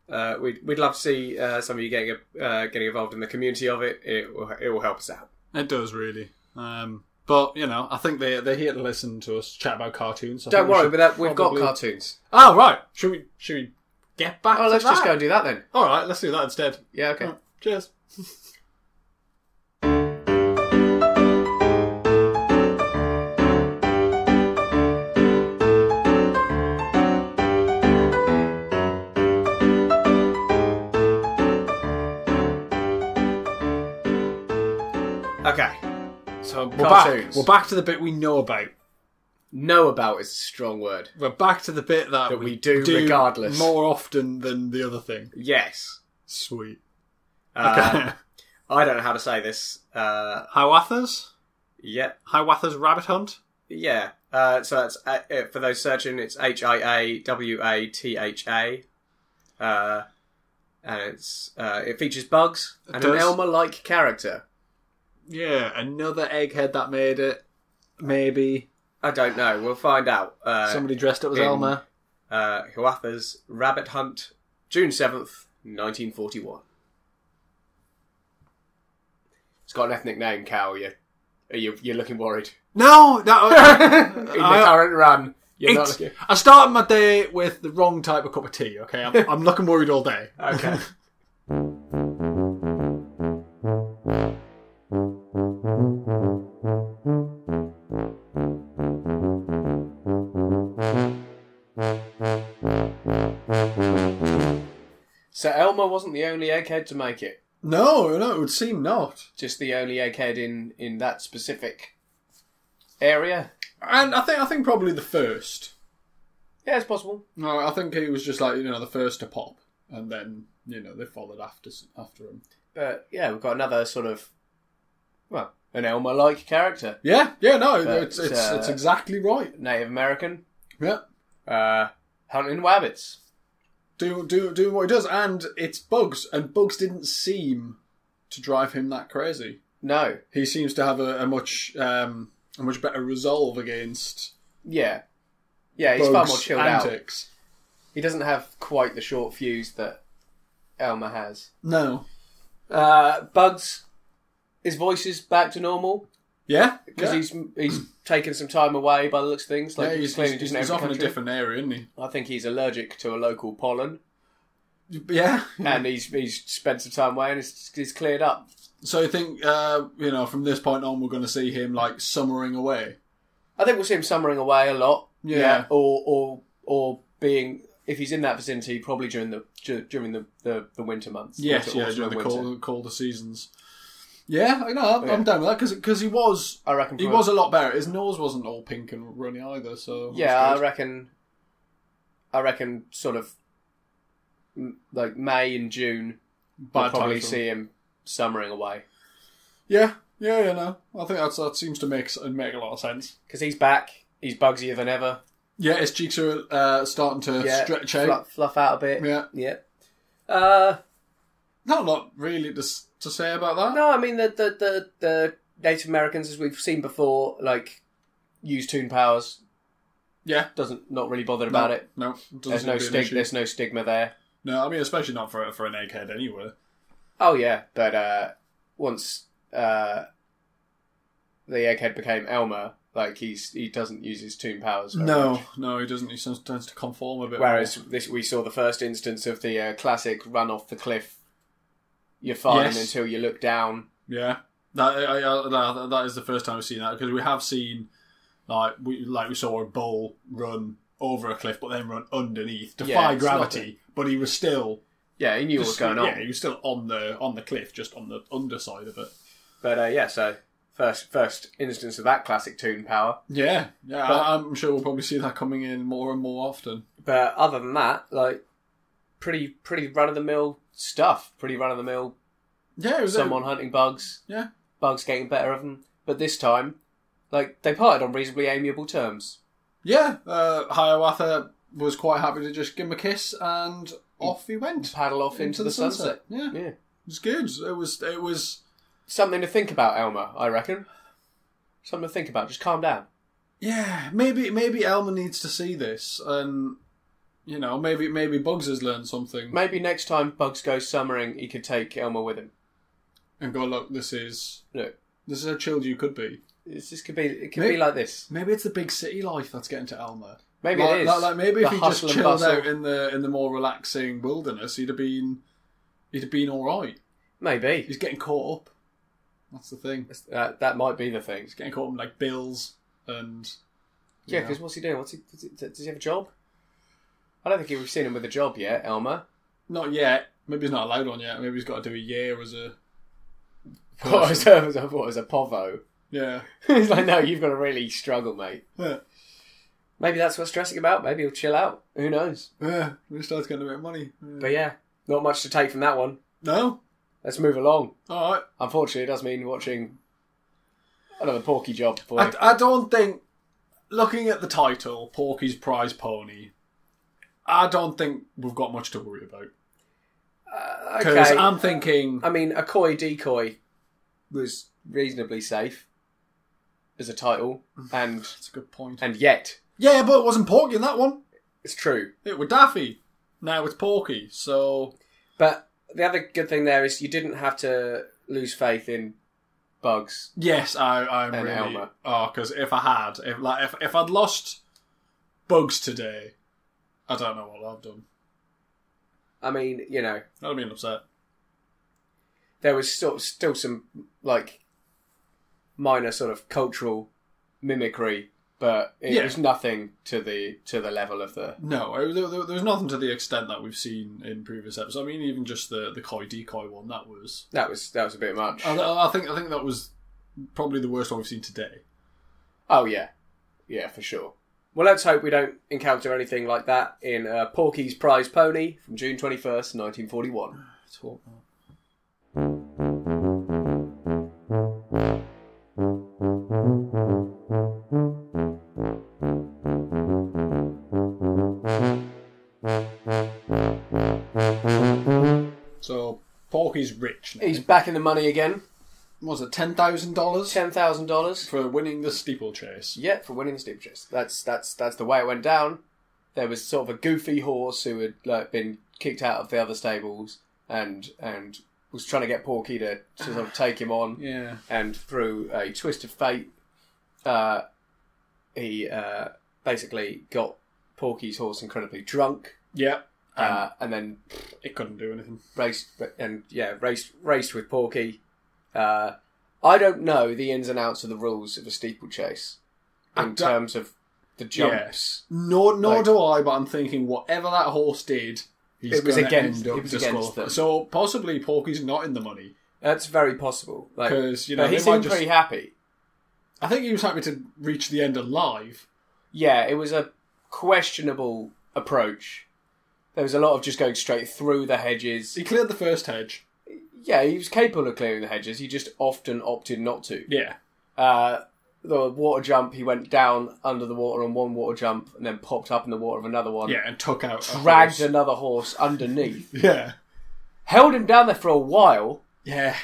Speaker 2: we'd love to see some of you getting involved in the community of it. It will help us out.
Speaker 1: It does, really. But, I think they're here to listen to us chat about cartoons. So
Speaker 2: Don't worry, we've got cartoons.
Speaker 1: Oh, right. Should we get back to
Speaker 2: let's
Speaker 1: that?
Speaker 2: just go and do that then.
Speaker 1: All right, let's do that instead.
Speaker 2: Yeah, okay.
Speaker 1: Right, cheers.
Speaker 2: Okay. So
Speaker 1: We're back to the bit we know about.
Speaker 2: Know about is a strong word.
Speaker 1: We're back to the bit that
Speaker 2: we do regardless.
Speaker 1: More often than the other thing.
Speaker 2: Yes.
Speaker 1: Sweet.
Speaker 2: Okay. I don't know how to say this.
Speaker 1: Hiawatha's?
Speaker 2: Yeah.
Speaker 1: Hiawatha's Rabbit Hunt?
Speaker 2: Yeah. So that's for those searching, it's Hiawatha. And it features bugs and an Elmer-like character.
Speaker 1: Yeah, another egghead that made it. Maybe.
Speaker 2: I don't know. We'll find out.
Speaker 1: Somebody dressed up as Elmer.
Speaker 2: Hiawatha's Rabbit Hunt, June 7th, 1941. It's got an ethnic name, Cal. You're looking worried.
Speaker 1: No!
Speaker 2: In the current run, you're not looking...
Speaker 1: I started my day with the wrong type of cup of tea, okay? I'm looking worried all day.
Speaker 2: Okay. So Elmer wasn't the only egghead to make it.
Speaker 1: No, it would seem not.
Speaker 2: Just the only egghead in that specific area.
Speaker 1: And I think probably the first.
Speaker 2: Yeah, it's possible.
Speaker 1: No, I think he was just like, the first to pop. And then, they followed after him.
Speaker 2: But yeah, we've got another sort of, an Elmer-like character.
Speaker 1: Yeah, it's exactly right.
Speaker 2: Native American.
Speaker 1: Yeah.
Speaker 2: Hunting rabbits.
Speaker 1: Doing what he does, and it's bugs, and bugs didn't seem to drive him that crazy.
Speaker 2: No.
Speaker 1: He seems to have a much better resolve against
Speaker 2: Yeah, he's far more chilled
Speaker 1: antics.
Speaker 2: out. He doesn't have quite the short fuse that Elmer has.
Speaker 1: No.
Speaker 2: Bugs, his voice is back to normal.
Speaker 1: Yeah,
Speaker 2: because he's taken some time away by the looks of things. Like
Speaker 1: he's off in a different area, isn't he?
Speaker 2: I think he's allergic to a local pollen.
Speaker 1: Yeah,
Speaker 2: and he's spent some time away and he's cleared up.
Speaker 1: So you think from this point on we're going to see him like summering away?
Speaker 2: I think we'll see him summering away a lot.
Speaker 1: Yeah.
Speaker 2: Or being, if he's in that vicinity, probably during the winter months.
Speaker 1: Yes, during the colder seasons. Yeah, I know. I'm down with that because he was.
Speaker 2: I reckon
Speaker 1: he was a lot better. His nose wasn't all pink and runny either. So
Speaker 2: yeah, I reckon. Sort of like May and June. We'll probably see him summering away.
Speaker 1: Yeah. No, I think that seems to make a lot of sense
Speaker 2: because he's back. He's bugsier than ever.
Speaker 1: Yeah, his cheeks are starting to stretch out,
Speaker 2: fluff out a bit.
Speaker 1: Yeah. Not a lot really to say about that.
Speaker 2: No, I mean the Native Americans, as we've seen before, like use toon powers.
Speaker 1: Yeah,
Speaker 2: not really bothered about it.
Speaker 1: No,
Speaker 2: there's no stigma there.
Speaker 1: No, I mean especially not for an egghead anyway.
Speaker 2: Oh yeah, but once the egghead became Elmer, like he doesn't use his toon powers.
Speaker 1: No, he doesn't. He tends to conform a bit.
Speaker 2: Whereas we saw the first instance of the classic run off the cliff. You're fine until you look down.
Speaker 1: Yeah, that is the first time we've seen that because we have seen we saw a bull run over a cliff but then run underneath, defy gravity, but he was still
Speaker 2: he knew what was going on.
Speaker 1: Yeah, he was still on the cliff, just on the underside of it.
Speaker 2: But so first instance of that classic toon power.
Speaker 1: Yeah, I'm sure we'll probably see that coming in more and more often.
Speaker 2: But other than that, pretty run of the mill stuff. Pretty run of the mill.
Speaker 1: Yeah, it was
Speaker 2: someone hunting bugs.
Speaker 1: Yeah,
Speaker 2: bugs getting better of them. But this time, like, they parted on reasonably amiable terms.
Speaker 1: Yeah, Hiawatha was quite happy to just give him a kiss, and off he went.
Speaker 2: Paddle off into the sunset.
Speaker 1: Yeah,
Speaker 2: yeah,
Speaker 1: it was good. It was
Speaker 2: something to think about, Elmer. I reckon. Something to think about. Just calm down.
Speaker 1: Yeah, maybe Elmer needs to see this, and maybe Bugs has learned something.
Speaker 2: Maybe next time Bugs goes summering, he could take Elmer with him
Speaker 1: and go, look, this is how chilled you could be.
Speaker 2: It could be like this.
Speaker 1: Maybe it's the big city life that's getting to Elmer.
Speaker 2: Maybe it is.
Speaker 1: Like maybe if he just chilled out in the more relaxing wilderness, he'd have been all right.
Speaker 2: Maybe
Speaker 1: he's getting caught up. That's the thing.
Speaker 2: That might be the thing.
Speaker 1: He's getting caught up in like bills and
Speaker 2: because what's he doing? Does he have a job? I don't think we've seen him with a job yet, Elmer.
Speaker 1: Not yet. Maybe he's not allowed one yet. Maybe he's got to do a year as a.
Speaker 2: What, as a povo?
Speaker 1: Yeah.
Speaker 2: He's like, no, you've got to really struggle, mate.
Speaker 1: Yeah.
Speaker 2: Maybe that's what's stressing about. Maybe he'll chill out. Who knows?
Speaker 1: Yeah, he starts getting a bit of money. Yeah.
Speaker 2: But yeah, not much to take from that one.
Speaker 1: No.
Speaker 2: Let's move along.
Speaker 1: All right.
Speaker 2: Unfortunately, it does mean watching another Porky job. Boy.
Speaker 1: I don't think, looking at the title, Porky's Prize Pony, I don't think we've got much to worry about. Because I'm thinking...
Speaker 2: I mean, a Koi Decoy was reasonably safe as a title. And
Speaker 1: that's a good point.
Speaker 2: And yet...
Speaker 1: Yeah, but it wasn't Porky in that one.
Speaker 2: It's true.
Speaker 1: It was Daffy. Now it's Porky, so...
Speaker 2: But the other good thing there is you didn't have to lose faith in Bugs.
Speaker 1: Yes, I'm
Speaker 2: and
Speaker 1: really...
Speaker 2: Elmer.
Speaker 1: Oh, because if I'd lost Bugs today, I don't know what I've done.
Speaker 2: I mean,
Speaker 1: I'd have been upset.
Speaker 2: There was still some, like, minor sort of cultural mimicry, but it was nothing to the level of the...
Speaker 1: No, there was nothing to the extent that we've seen in previous episodes. I mean, even just the Koi Decoy one, that was
Speaker 2: a bit much.
Speaker 1: I think that was probably the worst one we've seen today.
Speaker 2: Oh, yeah. Yeah, for sure. Well, let's hope we don't encounter anything like that in Porky's Prize Pony from June 21st, 1941.
Speaker 1: Let's hope not. So, Porky's rich now.
Speaker 2: He's back in the money again.
Speaker 1: What was it, $10,000?
Speaker 2: $10,000
Speaker 1: for winning the steeplechase.
Speaker 2: Yeah, for winning the steeplechase. That's the way it went down. There was sort of a goofy horse who had been kicked out of the other stables and was trying to get Porky to sort of take him on.
Speaker 1: Yeah.
Speaker 2: And through a twist of fate, he basically got Porky's horse incredibly drunk.
Speaker 1: Yeah.
Speaker 2: And then
Speaker 1: it couldn't do anything.
Speaker 2: Raced with Porky. I don't know the ins and outs of the rules of a steeplechase in terms of the jumps.
Speaker 1: Yeah. Nor do I, but I'm thinking whatever that horse did, he's going to end up disqualified. So possibly Porky's not in the money.
Speaker 2: That's very possible.
Speaker 1: Because
Speaker 2: but he seemed pretty happy.
Speaker 1: I think he was happy to reach the end alive.
Speaker 2: Yeah, it was a questionable approach. There was a lot of just going straight through the hedges.
Speaker 1: He cleared the first hedge.
Speaker 2: Yeah, he was capable of clearing the hedges. He just often opted not to.
Speaker 1: Yeah.
Speaker 2: The water jump, he went down under the water on one water jump and then popped up in the water of another one.
Speaker 1: Yeah, and took out
Speaker 2: dragged another horse underneath.
Speaker 1: Yeah.
Speaker 2: Held him down there for a while.
Speaker 1: Yeah.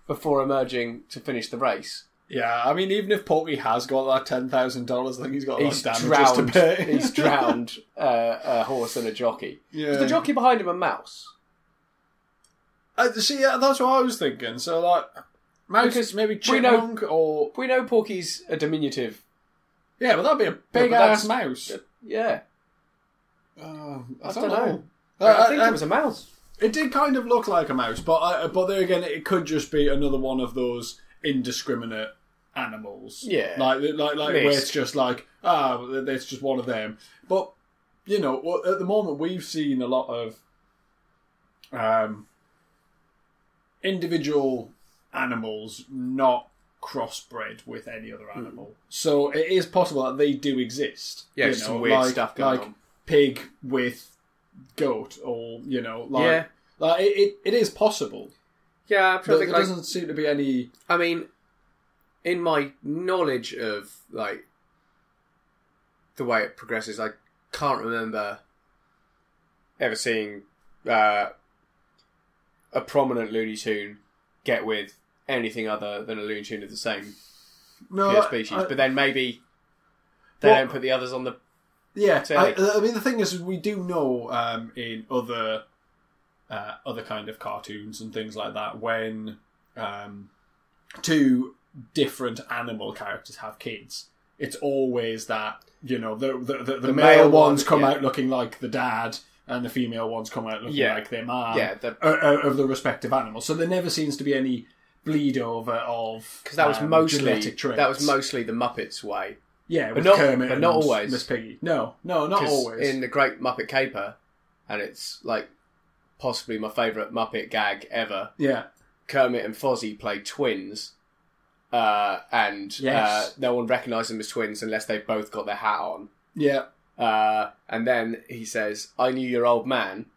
Speaker 2: Before emerging to finish the race.
Speaker 1: Yeah, I mean, even if Porky has got that $10,000, I think he's got a lot of damages to pay.
Speaker 2: He's drowned a horse and a jockey.
Speaker 1: Yeah.
Speaker 2: Was the jockey behind him a mouse?
Speaker 1: See, yeah, that's what I was thinking. So, like, mouse, because maybe chipmunk, or...
Speaker 2: We know Porky's a diminutive.
Speaker 1: Yeah, but that'd be a big-ass mouse.
Speaker 2: Yeah.
Speaker 1: I don't
Speaker 2: know. I think it was a mouse.
Speaker 1: It did kind of look like a mouse, but there again, it could just be another one of those indiscriminate animals.
Speaker 2: Yeah.
Speaker 1: Like where it's just like, it's just one of them. But, at the moment, we've seen a lot of individual animals not crossbred with any other animal. So it is possible that they do exist.
Speaker 2: Yeah, some weird stuff going on.
Speaker 1: Pig with goat, or
Speaker 2: Yeah.
Speaker 1: like it is possible.
Speaker 2: Yeah, I'm trying to think.
Speaker 1: There doesn't seem to be any.
Speaker 2: I mean, in my knowledge of like the way it progresses, I can't remember ever seeing a prominent Looney Tune get with anything other than a Looney Tune of the same pure species. But then maybe they don't put the others on the telly.
Speaker 1: I mean, the thing is, we do know in other kind of cartoons and things like that, when two different animal characters have kids, it's always that the male ones come out looking like the dad, and the female ones come out looking like their mom, of the respective animals. So there never seems to be any bleed over of
Speaker 2: because that was
Speaker 1: genetic traits.
Speaker 2: That was mostly the Muppets way.
Speaker 1: Yeah,
Speaker 2: but
Speaker 1: with Kermit
Speaker 2: but not
Speaker 1: and
Speaker 2: always.
Speaker 1: Miss Piggy. No, not always.
Speaker 2: In the Great Muppet Caper, and it's like possibly my favourite Muppet gag ever.
Speaker 1: Yeah,
Speaker 2: Kermit and Fozzie play twins, and no one recognises them as twins unless they've both got their hat on.
Speaker 1: Yeah.
Speaker 2: And then he says, "I knew your old man,"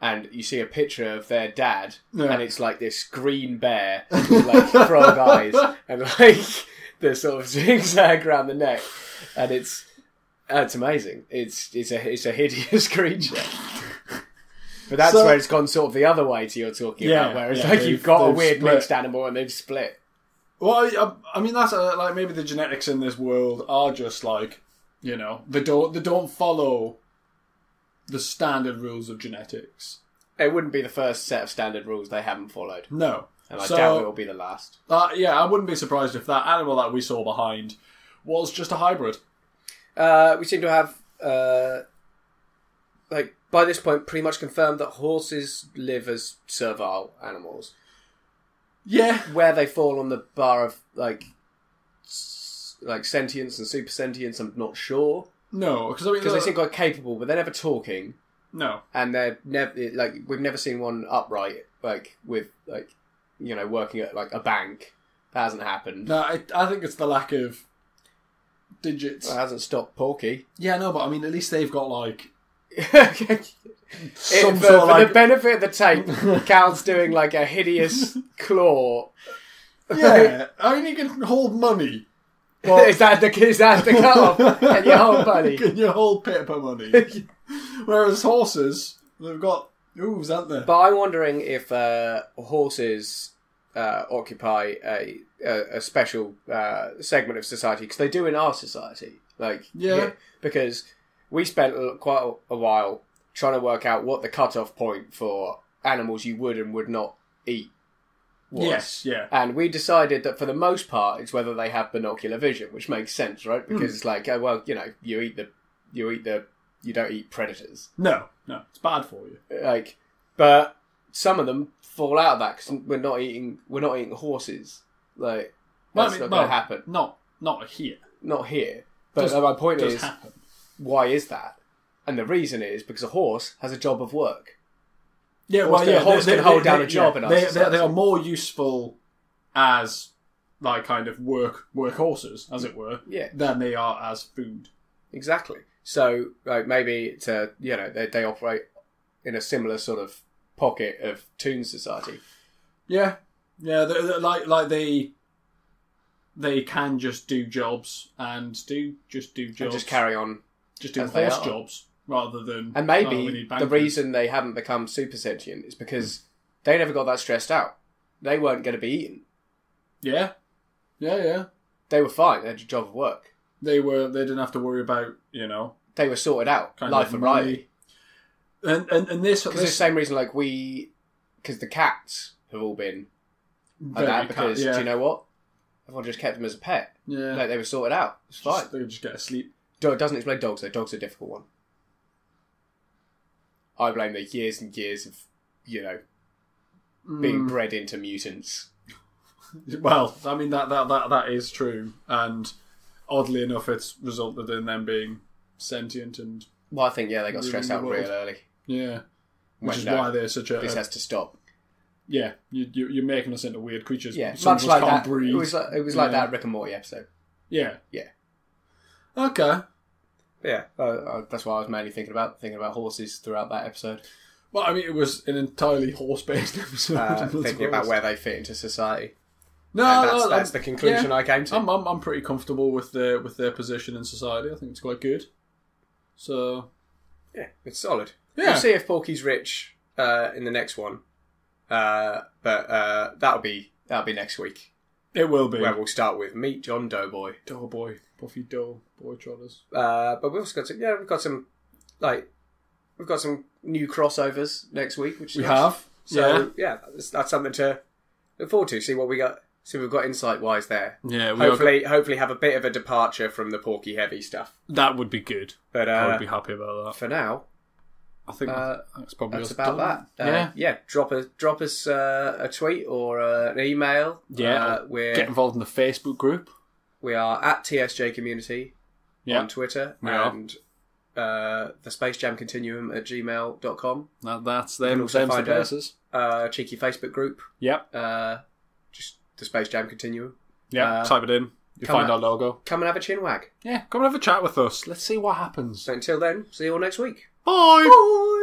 Speaker 2: and you see a picture of their dad, and it's like this green bear with like frog eyes and like the sort of zigzag around the neck, and it's amazing. It's a hideous creature. But that's where it's gone sort of the other way to you're talking about, where it's like you've got a weird mixed animal and they've split.
Speaker 1: Well, I mean that's like maybe the genetics in this world are just like they don't follow the standard rules of genetics.
Speaker 2: It wouldn't be the first set of standard rules they haven't followed.
Speaker 1: No,
Speaker 2: and I doubt it will be the last.
Speaker 1: I wouldn't be surprised if that animal that we saw behind was just a hybrid.
Speaker 2: We seem to have by this point pretty much confirmed that horses live as servile animals.
Speaker 1: Yeah.
Speaker 2: Where they fall on the bar of like sentience and super sentience, I'm not sure.
Speaker 1: No, because
Speaker 2: they seem quite capable, but they're never talking.
Speaker 1: No,
Speaker 2: and they're never we've never seen one upright with working at like a bank. That hasn't happened.
Speaker 1: No, I think it's the lack of digits.
Speaker 2: Well, it hasn't stopped Porky.
Speaker 1: Yeah, no, but I mean at least they've got like.
Speaker 2: For the benefit of the tape, Cal's doing like a hideous claw.
Speaker 1: Yeah, I mean you can hold money.
Speaker 2: Well, is that the cut-off? Can you hold money?
Speaker 1: Can you hold paper money? Whereas horses, they've got hooves, haven't they?
Speaker 2: But I'm wondering if horses occupy a special segment of society, because they do in our society. Because we spent quite a while trying to work out what the cut-off point for animals you would and would not eat was.
Speaker 1: Yes, yeah.
Speaker 2: And we decided that for the most part it's whether they have binocular vision, which makes sense, right? Because it's like, you don't eat predators.
Speaker 1: No, it's bad for you.
Speaker 2: But some of them fall out of that because we're not eating horses. That's not going to happen.
Speaker 1: Not here.
Speaker 2: Not here. But my point is,
Speaker 1: happen.
Speaker 2: Why is that? And the reason is because a horse has a job of work.
Speaker 1: Yeah,
Speaker 2: a horse can hold down a job in our society.
Speaker 1: They are more useful as like kind of work horses, as it were, than they are as food.
Speaker 2: Exactly. So maybe they operate in a similar sort of pocket of Toon society.
Speaker 1: Yeah. They can just do jobs and do jobs
Speaker 2: and just carry on,
Speaker 1: just do horse jobs rather than.
Speaker 2: And maybe the reason they haven't become super sentient is because they never got that stressed out. They weren't going to be eaten.
Speaker 1: Yeah.
Speaker 2: They were fine. They had a job of work.
Speaker 1: They didn't have to worry about
Speaker 2: They were sorted out. Life and Riley.
Speaker 1: And this
Speaker 2: because the same reason because the cats have all been like that because do you know what? Everyone just kept them as a pet.
Speaker 1: Yeah.
Speaker 2: They were sorted out. It's fine.
Speaker 1: They just get asleep.
Speaker 2: It doesn't explain dogs, though. Dogs are a difficult one. I blame the years and years of, being bred into mutants.
Speaker 1: Well, I mean, that is true. And oddly enough, it's resulted in them being sentient and...
Speaker 2: Well, I think, they got stressed out real early.
Speaker 1: Yeah. Which is why they're such a...
Speaker 2: This has to stop.
Speaker 1: Yeah, you're making us into weird creatures.
Speaker 2: Yeah,
Speaker 1: some
Speaker 2: much like that.
Speaker 1: Breathe.
Speaker 2: It was like that Rick and Morty episode.
Speaker 1: Yeah.
Speaker 2: Yeah.
Speaker 1: Okay.
Speaker 2: Yeah, that's what I was mainly thinking about horses throughout that episode.
Speaker 1: Well, I mean, it was an entirely horse-based episode.
Speaker 2: Thinking about where they fit into society.
Speaker 1: No,
Speaker 2: that's the conclusion I came to.
Speaker 1: I'm pretty comfortable with their position in society. I think it's quite good. So,
Speaker 2: yeah, it's solid.
Speaker 1: Yeah.
Speaker 2: We'll see if Porky's rich in the next one. But that'll be next week.
Speaker 1: It will be.
Speaker 2: Where we'll start with Meet John Doughboy.
Speaker 1: Doughboy, Puffy Dough, Boy Trotters.
Speaker 2: But we've also got some new crossovers next week, which is nice.
Speaker 1: Have.
Speaker 2: So yeah, that's something to look forward to. See what we got. See what we've got insight wise there.
Speaker 1: Yeah.
Speaker 2: Hopefully have a bit of a departure from the Porky heavy stuff.
Speaker 1: That would be good.
Speaker 2: But
Speaker 1: I would be happy about that.
Speaker 2: For now,
Speaker 1: I think that's probably
Speaker 2: that's about
Speaker 1: done.
Speaker 2: that. Yeah. Drop us a tweet or an email.
Speaker 1: Yeah. Get involved in the Facebook group.
Speaker 2: We are at TSJ Community on Twitter
Speaker 1: and
Speaker 2: the Space Jam Continuum at gmail.com.
Speaker 1: That's them. Same places.
Speaker 2: Cheeky Facebook group.
Speaker 1: Yep.
Speaker 2: Just the Space Jam Continuum.
Speaker 1: Yeah. Type it in. You'll find our logo.
Speaker 2: Come and have a chin wag.
Speaker 1: Yeah. Come and have a chat with us. Let's see what happens.
Speaker 2: So until then, see you all next week.
Speaker 1: Bye.
Speaker 2: Bye.